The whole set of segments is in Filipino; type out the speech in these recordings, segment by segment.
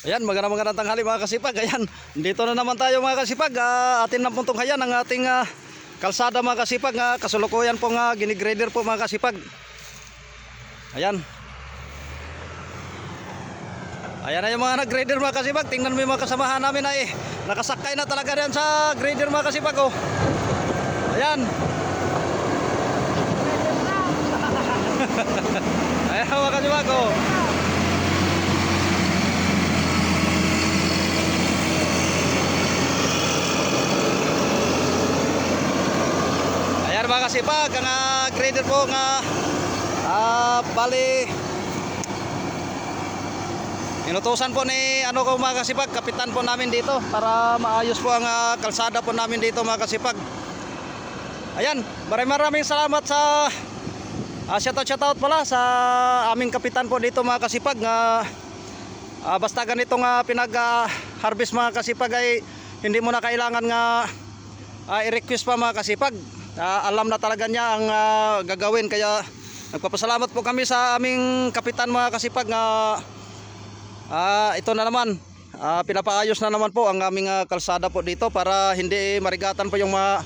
Ayan, magandang tanghali mga kasipag. Ayan, dito na naman tayo mga kasipag. Atin na puntong hayan ang ating kalsada mga kasipag. Kasulukuyan pong ginigrader po mga kasipag. Ayan. Ayan na yung mga nag-grader mga kasipag. Tingnan mo yung mga kasamahan namin na nakasakay na talaga yan sa grader mga kasipag. Oh. Ayan. Ayan mga kasipag. Oh. Ayan mga kasipag, ang grader po nga bali inutusan po ni mga kasipag, kapitan po namin dito para maayos po ang kalsada po namin dito mga kasipag. Ayan, maraming salamat sa shoutout pala sa aming kapitan po dito mga kasipag. Basta ganitong pinag-harvest mga kasipag ay hindi mo na kailangan nga i-request pa mga kasipag. Alam na talaga niya ang gagawin, kaya nagpapasalamat po kami sa aming kapitan mga kasipag. Ito na naman, pinapaayos na naman po ang aming kalsada po dito para hindi marigatan po yung mga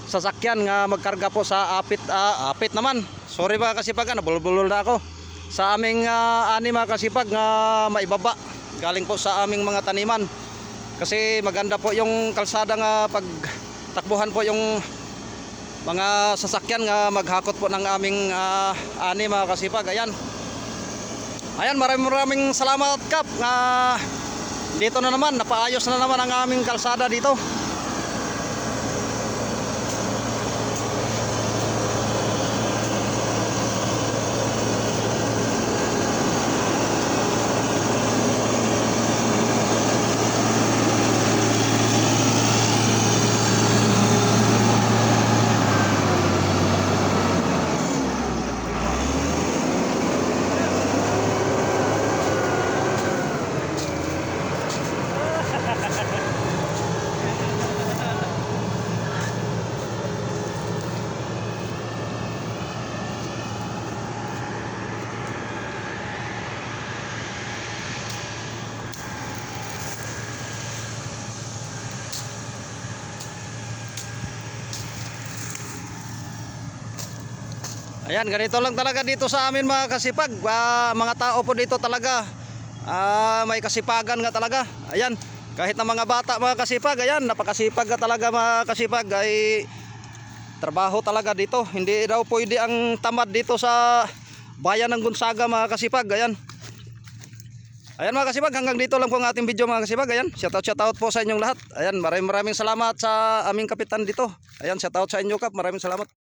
sasakyan nga magkarga po sa apit naman. Sorry mga kasipag, nabulbulol na ako sa aming ani mga kasipag nga maibaba galing po sa aming mga taniman, kasi maganda po yung kalsada nga pagtakbuhan po yung mga sasakyan nga maghakot po ng aming ani mga kasipag. Ayan, maraming salamat kap nga dito na naman, napaayos na naman ang aming kalsada dito. Ayan, ganito lang talaga dito sa amin mga kasipag. Mga tao po dito talaga may kasipagan nga talaga. Ayan, kahit na mga bata mga kasipag, ayan, napakasipag ka talaga mga kasipag. Ay trabaho talaga dito. Hindi daw pwede ang tamad dito sa bayan ng Gonzaga mga kasipag. Ayan. Ayan mga kasipag, hanggang dito lang po ang ating video mga kasipag. Ayan, shoutout po sa inyong lahat. Ayan, maraming salamat sa aming kapitan dito. Ayan, shoutout sa inyo kap, maraming salamat.